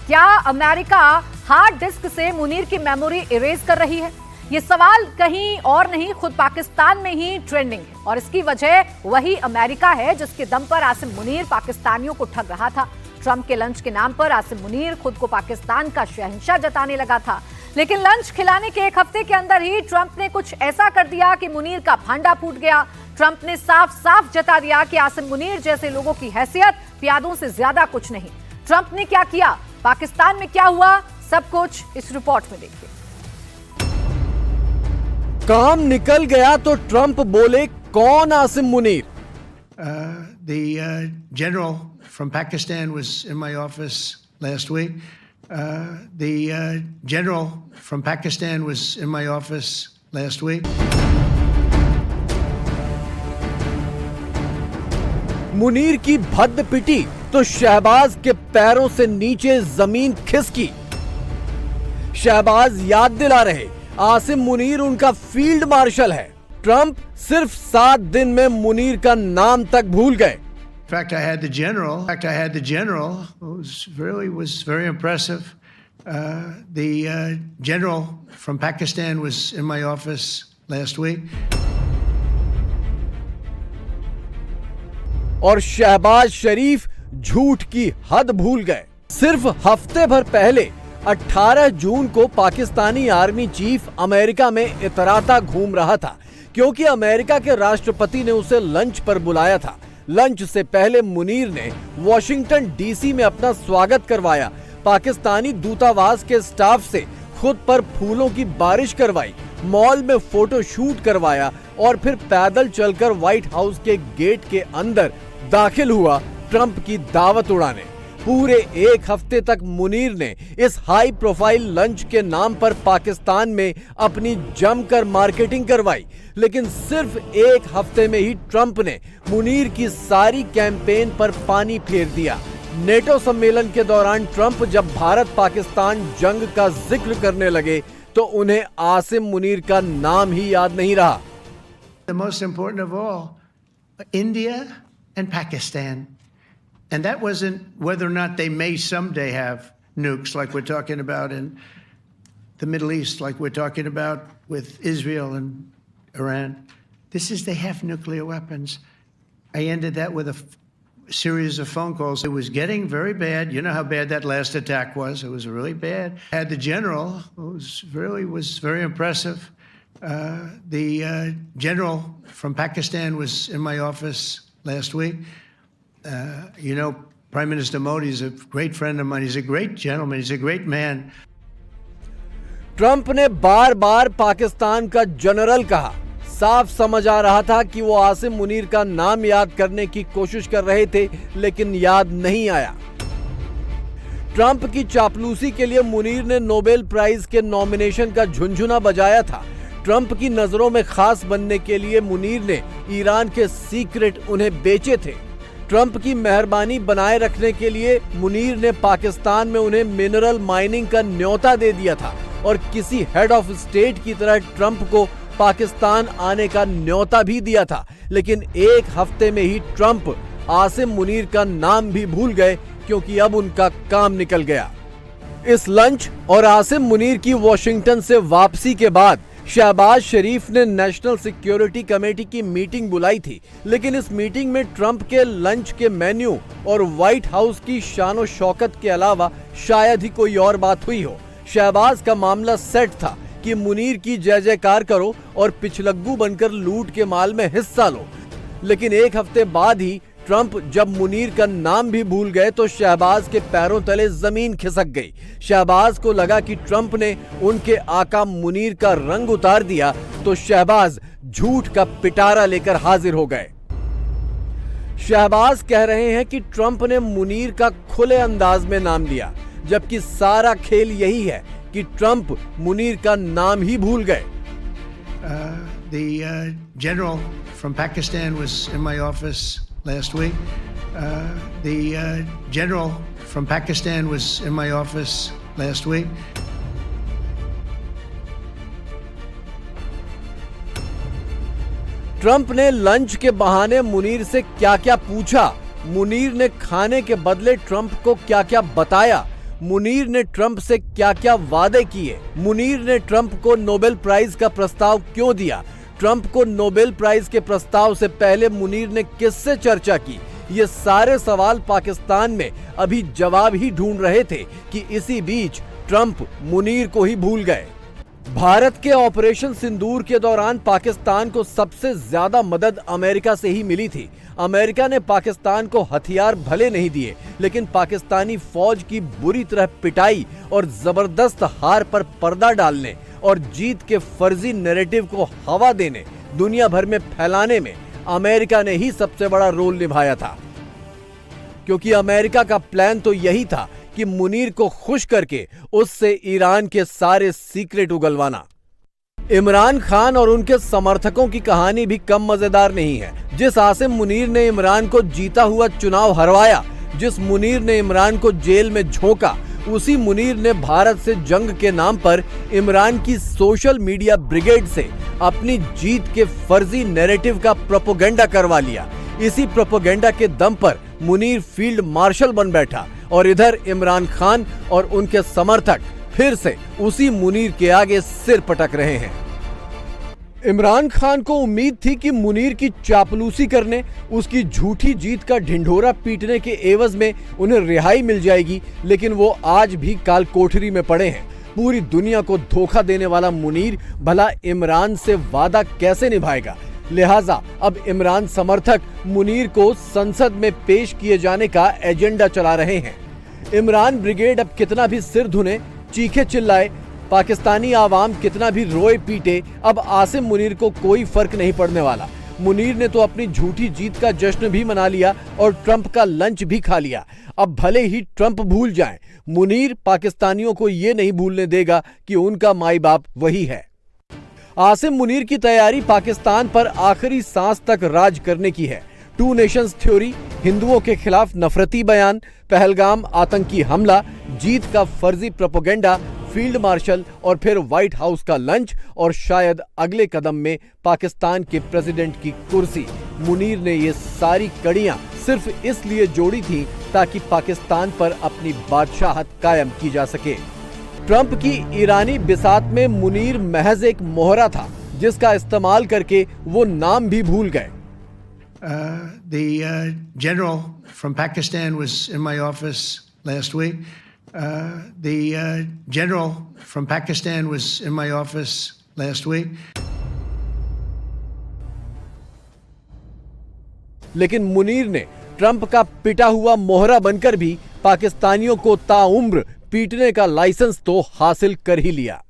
क्या America hard disk से मुनीर की मेमोरी इरेज कर रही है? ये सवाल कहीं और नहीं, खुद पाकिस्तान में ही ट्रेंडिंग है और इसकी वजह वही अमेरिका है जिसके दम पर आसिम मुनीर पाकिस्तानियों को ठग रहा था। ट्रंप के लंच के नाम पर आसिम मुनीर खुद को पाकिस्तान का शहंशाह जताने लगा था, लेकिन लंच खिलाने के एक हफ्ते के अंदर ही ट्रंप ने कुछ ऐसा कर दिया कि मुनीर का भांडा फूट गया। ट्रंप ने साफ साफ जता दिया कि आसिम मुनीर जैसे लोगों की हैसियत प्यादों से ज्यादा कुछ नहीं। ट्रंप ने क्या किया, पाकिस्तान में क्या हुआ, सब कुछ इस रिपोर्ट में देखिए। काम निकल गया तो ट्रंप बोले, कौन Asim Munir? The general from Pakistan was in my office last week. The general from Pakistan was in my office last week. Munir की भद्द पिटी तो शहबाज के पैरों से नीचे जमीन खिसकी। शहबाज याद दिला रहे, आसिम मुनीर उनका फील्ड मार्शल है। ट्रंप सिर्फ 7 दिन में मुनीर का नाम तक भूल गए। In fact, I had the general, who was very impressive. The general from Pakistan was in my office last week. और शहबाज शरीफ झूठ की हद भूल गए। सिर्फ हफ्ते भर पहले 18 जून को पाकिस्तानी आर्मी चीफ अमेरिका में इतराता घूम रहा था, क्योंकि अमेरिका के राष्ट्रपति ने उसे लंच पर बुलाया था। लंच से पहले मुनीर ने वॉशिंगटन डीसी में अपना स्वागत करवाया, पाकिस्तानी दूतावास के स्टाफ से खुद पर फूलों की बारिश करवाई, मॉल में फोटो शूट करवाया और फिर पैदल चलकर व्हाइट हाउस के गेट के अंदर दाखिल हुआ ट्रंप की दावत उड़ाने। पूरे एक हफ्ते तक मुनीर ने इस हाई प्रोफाइल लंच के नाम पर पाकिस्तान में अपनी जमकर मार्केटिंग करवाई, लेकिन सिर्फ एक हफ्ते में ही ट्रंप ने मुनीर की सारी कैंपेन पर पानी फेर दिया। नेटो सम्मेलन के दौरान ट्रंप जब भारत पाकिस्तान जंग का जिक्र करने लगे तो उन्हें आसिम मुनीर का नाम ही याद नहीं रहा। The most important of all, India and Pakistan. And that wasn't whether or not they may someday have nukes like we're talking about in the Middle East, like we're talking about with Israel and Iran. This is they have nuclear weapons. I ended that with a series of phone calls. It was getting very bad. You know how bad that last attack was. It was really bad. I had the general, who was very impressive. The general from Pakistan was in my office last week. You know, Prime Minister Modi is a great friend of mine. He's a great gentleman. He's a great man. Trump ने बार बार पाकिस्तान का general कहा। साफ समझ आ रहा था कि वो आसिम मुनीर का नाम याद करने की कोशिश कर रहे थे, लेकिन याद नहीं आया। ट्रंप की चापलूसी के लिए मुनीर ने नोबेल प्राइज के नॉमिनेशन का झुनझुना बजाया था। ट्रंप की नजरों में खास बनने के लिए मुनीर ने ईरान के सीक्रेट उन्हें बेचे थे। ट्रंप की मेहरबानी बनाए रखने के लिए मुनीर ने पाकिस्तान में उन्हें मिनरल माइनिंग का न्योता दे दिया था और किसी हेड ऑफ स्टेट की तरह ट्रंप को पाकिस्तान आने का न्योता भी दिया था। लेकिन एक हफ्ते में ही ट्रंप आसिम मुनीर का नाम भी भूल गए, क्योंकि अब उनका काम निकल गया। इस लंच और आसिम मुनीर की वॉशिंगटन से वापसी के बाद शहबाज शरीफ ने नेशनल सिक्योरिटी कमेटी की मीटिंग बुलाई थी, लेकिन इस मीटिंग में ट्रंप के लंच के मेन्यू और व्हाइट हाउस की शानो शौकत के अलावा शायद ही कोई और बात हुई हो। शहबाज का मामला सेट था कि मुनीर की जय जयकार करो और पिछलग्गू बनकर लूट के माल में हिस्सा लो, लेकिन एक हफ्ते बाद ही ट्रंप जब मुनीर का नाम भी भूल गए तो शहबाज के पैरों तले जमीन खिसक गई। शहबाज को लगा कि ट्रंप ने उनके आका मुनीर का रंग उतार दिया, तो शहबाज झूठ का पिटारा लेकर हाजिर हो गए। शहबाज कह रहे हैं कि ट्रंप ने मुनीर का खुले अंदाज में नाम लिया, जबकि सारा खेल यही है कि ट्रंप मुनीर का नाम ही भूल गए। The general from Pakistan was in my office last week. The general from Pakistan was in my office last week. Trump ने लंच के बहाने मुनीर से क्या क्या पूछा, मुनीर ने खाने के बदले ट्रंप को क्या क्या बताया, मुनीर ने ट्रंप से क्या क्या वादे किए, मुनीर ने ट्रंप को नोबेल प्राइज का प्रस्ताव क्यों दिया, ट्रंप को नोबेल प्राइज के प्रस्ताव से पहले मुनीर ने किससे चर्चा की, ये सारे सवाल पाकिस्तान में अभी जवाब ही ढूंढ रहे थे कि इसी बीच ट्रंप मुनीर को ही भूल गए। भारत के ऑपरेशन सिंदूर के दौरान पाकिस्तान को सबसे ज्यादा मदद अमेरिका से ही मिली थी। अमेरिका ने पाकिस्तान को हथियार भले नहीं दिए, लेकिन पाकिस्तानी फौज की बुरी तरह पिटाई और जबरदस्त हार पर पर्दा डालने और जीत के फर्जी नैरेटिव को हवा देने, दुनिया भर में फैलाने में अमेरिका ने ही सबसे बड़ा रोल निभाया था। क्योंकि अमेरिका का प्लान तो यही था कि मुनीर को खुश करके उससे ईरान के सारे सीक्रेट उगलवाना। इमरान खान और उनके समर्थकों की कहानी भी कम मजेदार नहीं है। जिस आसिम मुनीर ने इमरान को जीता हुआ चुनाव हरवाया, जिस मुनीर ने इमरान को जेल में झोंका, उसी मुनीर ने भारत से जंग के नाम पर इमरान की सोशल मीडिया ब्रिगेड से अपनी जीत के फर्जी नैरेटिव का प्रोपेगेंडा करवा लिया। इसी प्रोपेगेंडा के दम पर मुनीर फील्ड मार्शल बन बैठा और इधर इमरान खान और उनके समर्थक फिर से उसी मुनीर के आगे सिर पटक रहे हैं। इमरान खान को उम्मीद थी कि मुनीर की चापलूसी करने, उसकी झूठी जीत का ढिंढोरा पीटने के एवज में उन्हें रिहाई मिल जाएगी, लेकिन वो आज भी काल कोठरी में पड़े हैं। पूरी दुनिया को धोखा देने वाला मुनीर भला इमरान से वादा कैसे निभाएगा? लिहाजा अब इमरान समर्थक मुनीर को संसद में पेश किए जाने का एजेंडा चला रहे हैं। इमरान ब्रिगेड अब कितना भी सिर धुने, चीखे चिल्लाए, पाकिस्तानी आवाम कितना भी रोए पीटे, अब आसिम मुनीर को कोई फर्क नहीं पड़ने वाला। मुनीर ने तो अपनी झूठी जीत का जश्न भी मना लिया और ट्रंप का लंच भी खा लिया। अब भले ही ट्रंप भूल जाएं, मुनीर पाकिस्तानियों को ये नहीं भूलने देगा कि उनका माई बाप वही है। आसिम मुनीर की तैयारी पाकिस्तान पर आखिरी सांस तक राज करने की है। 2 नेशंस थ्योरी, हिंदुओं के खिलाफ नफरती बयान, पहलगाम आतंकी हमला, जीत का फर्जी प्रोपेगेंडा, फील्ड मार्शल और फिर व्हाइट हाउस का लंच और शायद अगले कदम में पाकिस्तान के प्रेसिडेंट की कुर्सी। मुनीर ने ये सारी कड़ियां सिर्फ इसलिए जोड़ी थी ताकि पाकिस्तान पर अपनी बादशाहत कायम की जा सके। ट्रंप की ईरानी बिसात में मुनीर महज एक मोहरा था, जिसका इस्तेमाल करके वो नाम भी भूल गए। The general from Pakistan was in my office last week. The general from Pakistan was in my office last week. लेकिन मुनीर ने ट्रंप का पिटा हुआ मोहरा बनकर भी पाकिस्तानियों को ताउम्र पीटने का लाइसेंस तो हासिल कर ही लिया।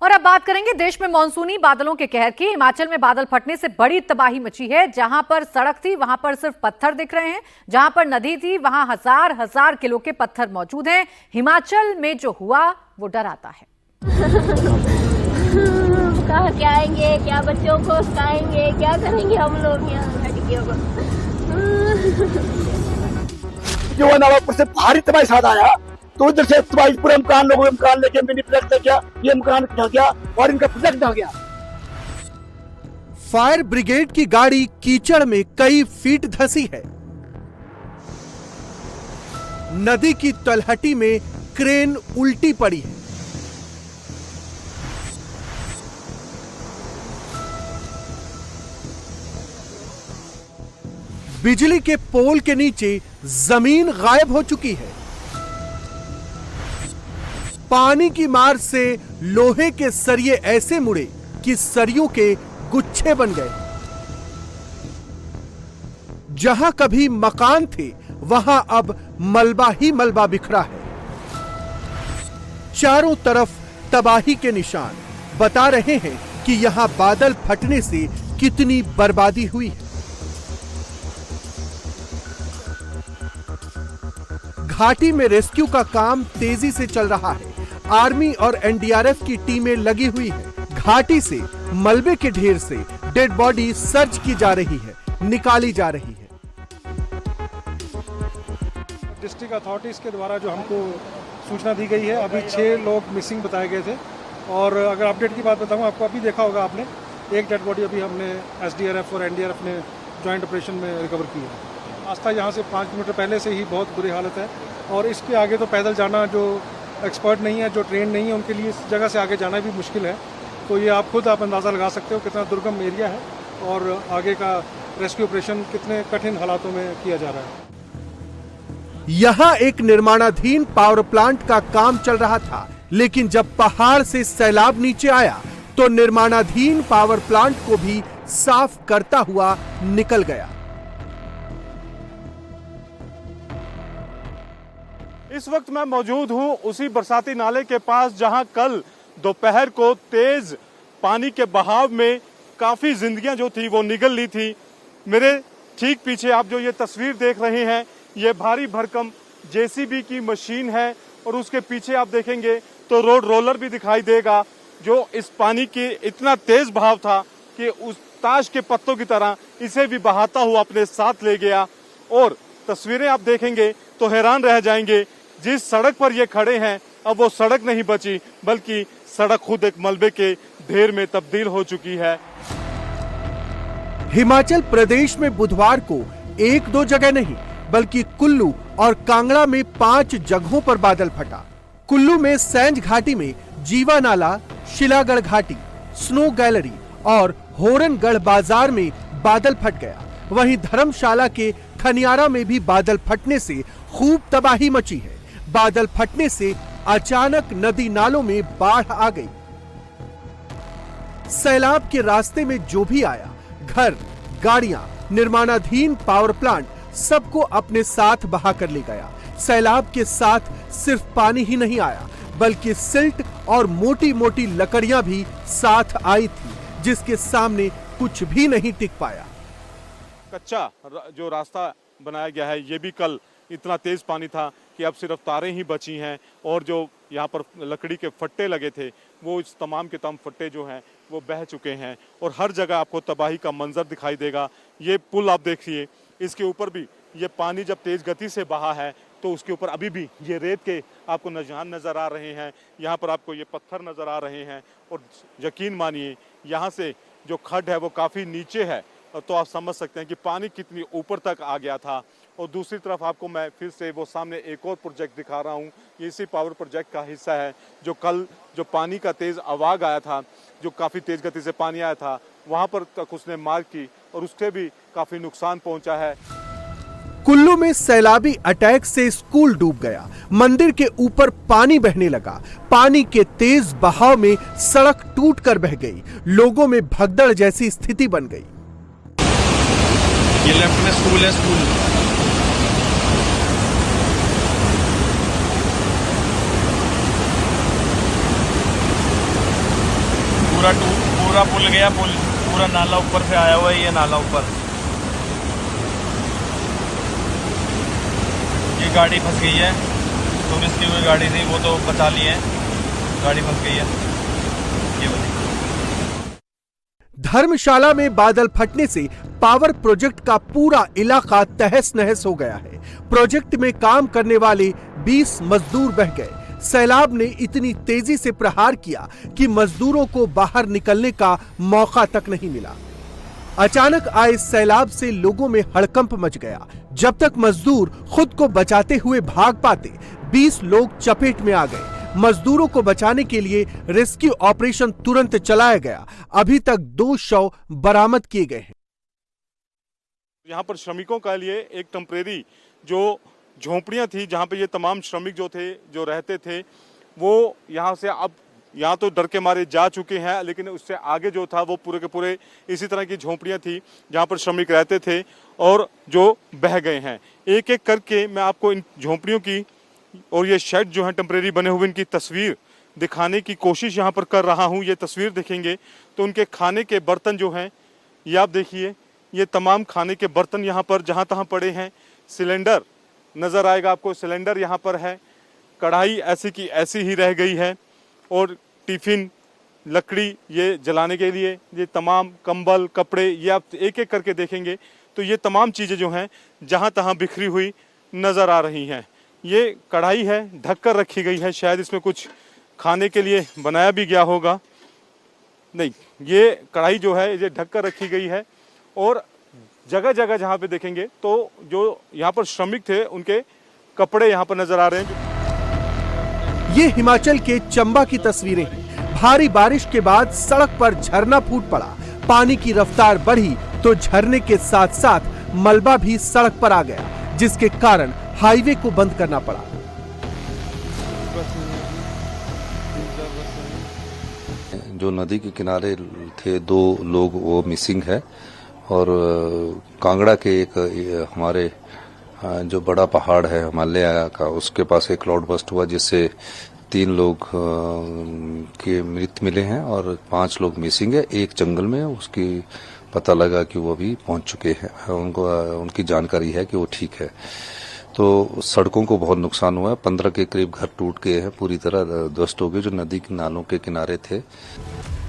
और अब बात करेंगे देश में मॉनसूनी बादलों के कहर की। हिमाचल में बादल फटने से बड़ी तबाही मची है। जहां पर सड़क थी वहां पर सिर्फ पत्थर दिख रहे हैं, जहां पर नदी थी वहां हजार हजार किलो के पत्थर मौजूद हैं। हिमाचल में जो हुआ वो डराता है। कहाँ क्या आएंगे, क्या बच्चों को सिखाएंगे, क्या करेंगे हम लोग यहाँ लड़कियों को। जो नवाबपुर से भारी तबाही साथ आया तो उधर से पूरे मकान लोगों के मकान लेके मिनी प्रोजेक्ट तक गया, ये मकान ढह गया और इनका प्रोजेक्ट ढह गया। फायर ब्रिगेड की गाड़ी कीचड़ में कई फीट धंसी है। नदी की तलहटी में क्रेन उल्टी पड़ी है। बिजली के पोल के नीचे जमीन गायब हो चुकी है। पानी की मार से लोहे के सरिये ऐसे मुड़े कि सरियों के गुच्छे बन गए। जहां कभी मकान थे वहां अब मलबा ही मलबा बिखरा है। चारों तरफ तबाही के निशान बता रहे हैं कि यहां बादल फटने से कितनी बर्बादी हुई है। घाटी में रेस्क्यू का काम तेजी से चल रहा है। आर्मी और एनडीआरएफ की टीमें लगी हुई हैं। घाटी से मलबे के ढेर से डेड बॉडी सर्च की जा रही है, निकाली जा रही है। डिस्ट्रिक्ट अथॉरिटीज के द्वारा जो हमको सूचना दी गई है, अभी 6 लोग मिसिंग बताए गए थे और अगर अपडेट की बात बताऊं आपको, अभी देखा होगा आपने, एक डेड बॉडी अभी हमने एसडीआरएफ और एनडीआरएफ ने ज्वाइंट ऑपरेशन में रिकवर की है। रास्ता यहाँ से 5 किलोमीटर पहले से ही बहुत बुरी हालत है और इसके आगे तो पैदल जाना, जो एक्सपर्ट नहीं है, जो ट्रेन नहीं है, उनके लिए इस जगह से आगे जाना भी मुश्किल है। तो ये आप खुद अंदाज़ा लगा सकते हो कितना दुर्गम एरिया है और आगे का रेस्क्यू ऑपरेशन कितने कठिन हालातों में किया जा रहा है। यहां एक निर्माणाधीन पावर प्लांट का काम चल रहा था, लेकिन जब पहाड़ से सैलाब नीचे आया तो निर्माणाधीन पावर प्लांट को भी साफ करता हुआ निकल गया। इस वक्त मैं मौजूद हूं उसी बरसाती नाले के पास जहां कल दोपहर को तेज पानी के बहाव में काफी जिंदगियां जो थी वो निगल ली थी। मेरे ठीक पीछे आप जो ये तस्वीर देख रहे हैं, ये भारी भरकम जेसीबी की मशीन है और उसके पीछे आप देखेंगे तो रोड रोलर भी दिखाई देगा, जो इस पानी के इतना तेज बहाव था कि उस ताश के पत्तों की तरह इसे भी बहाता हुआ अपने साथ ले गया। और तस्वीरें आप देखेंगे तो हैरान रह जाएंगे, जिस सड़क पर ये खड़े हैं अब वो सड़क नहीं बची, बल्कि सड़क खुद एक मलबे के ढेर में तब्दील हो चुकी है। हिमाचल प्रदेश में बुधवार को एक दो जगह नहीं बल्कि कुल्लू और कांगड़ा में 5 जगहों पर बादल फटा। कुल्लू में सैंज घाटी में जीवा नाला, शिलागढ़ घाटी, स्नो गैलरी और होरनगढ़ बाजार में बादल फट गया। वहीं धर्मशाला के खनियारा में भी बादल फटने से खूब तबाही मची है। बादल फटने से अचानक नदी नालों में बाढ़ आ गई। सैलाब के रास्ते में जो भी आया, घर, गाड़ियां, निर्माणाधीन पावर प्लांट, सबको अपने साथ बहा कर ले गया। सैलाब के साथ सिर्फ पानी ही नहीं आया, बल्कि सिल्ट और मोटी मोटी लकड़ियां भी साथ आई थी, जिसके सामने कुछ भी नहीं टिक पाया। कच्चा जो रास्ता बनाया गया है, ये भी कल इतना तेज पानी था कि अब सिर्फ तारें ही बची हैं और जो यहाँ पर लकड़ी के फट्टे लगे थे वो इस तमाम के तमाम फट्टे जो हैं वो बह चुके हैं और हर जगह आपको तबाही का मंजर दिखाई देगा। ये पुल आप देखिए, इसके ऊपर भी ये पानी जब तेज गति से बहा है तो उसके ऊपर अभी भी ये रेत के आपको निशान नज़र आ रहे हैं, यहाँ पर आपको ये पत्थर नज़र आ रहे हैं और यकीन मानिए यहाँ से जो खड्ड है वो काफ़ी नीचे है, तो आप समझ सकते हैं कि पानी कितनी ऊपर तक आ गया था। और दूसरी तरफ आपको मैं फिर से वो सामने एक और प्रोजेक्ट दिखा रहा हूँ, ये इसी पावर प्रोजेक्ट का हिस्सा है, जो कल जो पानी का तेज़ आवाग आया था, जो काफ़ी तेज़ गति से पानी आया था, वहाँ पर तक उसने मार की और उससे भी काफ़ी नुकसान पहुँचा है। कुल्लू में सैलाबी अटैक से स्कूल डूब गया, मंदिर के ऊपर पानी बहने लगा, पानी के तेज बहाव में सड़क टूटकर बह गई, लोगों में भगदड़ जैसी स्थिति बन गई। ये लेफ्ट में स्कूल है, स्कूल पूरा पुल गया, पुल पूरा नाला ऊपर से आया हुआ है, ये नाला ऊपर। ये गाड़ी फंस गई है, टूरिस्ट की कोई गाड़ी थी वो तो बचा ली है, गाड़ी फंस गई है ये वाली। धर्मशाला में बादल फटने से पावर प्रोजेक्ट का पूरा इलाका तहस नहस हो गया है। प्रोजेक्ट में काम करने वाले 20 मजदूर बह गए। सैलाब ने इतनी तेजी से प्रहार किया कि मजदूरों को बाहर निकलने का मौका तक नहीं मिला। अचानक आए सैलाब से लोगों में हड़कंप मच गया। जब तक मजदूर खुद को बचाते हुए भाग पाते, 20 लोग चपेट में आ गए। मजदूरों को बचाने के लिए रेस्क्यू ऑपरेशन तुरंत चलाया गया। अभी तक 2 शव बरामद किए गए हैं। यहाँ पर श्रमिकों के लिए एक टेम्परेरी जो झोंपड़ियाँ थी, जहाँ पे ये तमाम श्रमिक जो थे, जो रहते थे, वो यहाँ से अब यहाँ तो डर के मारे जा चुके हैं, लेकिन उससे आगे जो था वो पूरे के पूरे इसी तरह की झोंपड़ियाँ थी जहाँ पर श्रमिक रहते थे और जो बह गए हैं। एक एक करके मैं आपको इन झोंपड़ियों की और ये शेड जो है टेम्परेरी बने हुए, इनकी तस्वीर दिखाने की कोशिश यहाँ पर कर रहा हूँ। ये तस्वीर देखेंगे तो उनके खाने के बर्तन जो हैं, ये आप देखिए, ये तमाम खाने के बर्तन यहाँ पर जहाँ तहाँ पड़े हैं। सिलेंडर नज़र आएगा आपको, सिलेंडर यहाँ पर है, कढ़ाई ऐसी की ऐसी ही रह गई है और टिफ़िन, लकड़ी ये जलाने के लिए, ये तमाम कंबल, कपड़े, ये आप एक एक करके देखेंगे तो ये तमाम चीज़ें जो हैं जहाँ तहाँ बिखरी हुई नज़र आ रही हैं। ये कढ़ाई है, ढक कर रखी गई है, शायद इसमें कुछ खाने के लिए बनाया भी गया होगा। नहीं, ये कढ़ाई जो है ये ढक कर रखी गई है और जगह जगह जहाँ पे देखेंगे तो जो यहाँ पर श्रमिक थे उनके कपड़े यहाँ पर नजर आ रहे हैं। ये हिमाचल के चंबा की तस्वीरें हैं। भारी बारिश के बाद सड़क पर झरना फूट पड़ा। पानी की रफ्तार बढ़ी तो झरने के साथ साथ मलबा भी सड़क पर आ गया, जिसके कारण हाईवे को बंद करना पड़ा। जो नदी के किनारे थे 2 लोग वो मिसिंग है और कांगड़ा के एक हमारे जो बड़ा पहाड़ है हिमालय का उसके पास एक क्लाउड बस्ट हुआ जिससे 3 लोग के मृत मिले हैं और 5 लोग मिसिंग है। एक जंगल में उसकी पता लगा कि वो अभी पहुंच चुके हैं, उनकी जानकारी है कि वो ठीक है। तो सड़कों को बहुत नुकसान हुआ है। 15 के करीब घर टूट गए हैं, पूरी तरह ध्वस्त हो गए जो नदी के नालों के किनारे थे।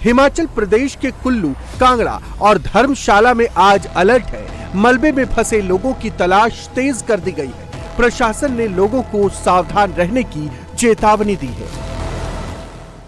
हिमाचल प्रदेश के कुल्लू, कांगड़ा और धर्मशाला में आज अलर्ट है। मलबे में फंसे लोगों की तलाश तेज कर दी गई है। प्रशासन ने लोगों को सावधान रहने की चेतावनी दी है।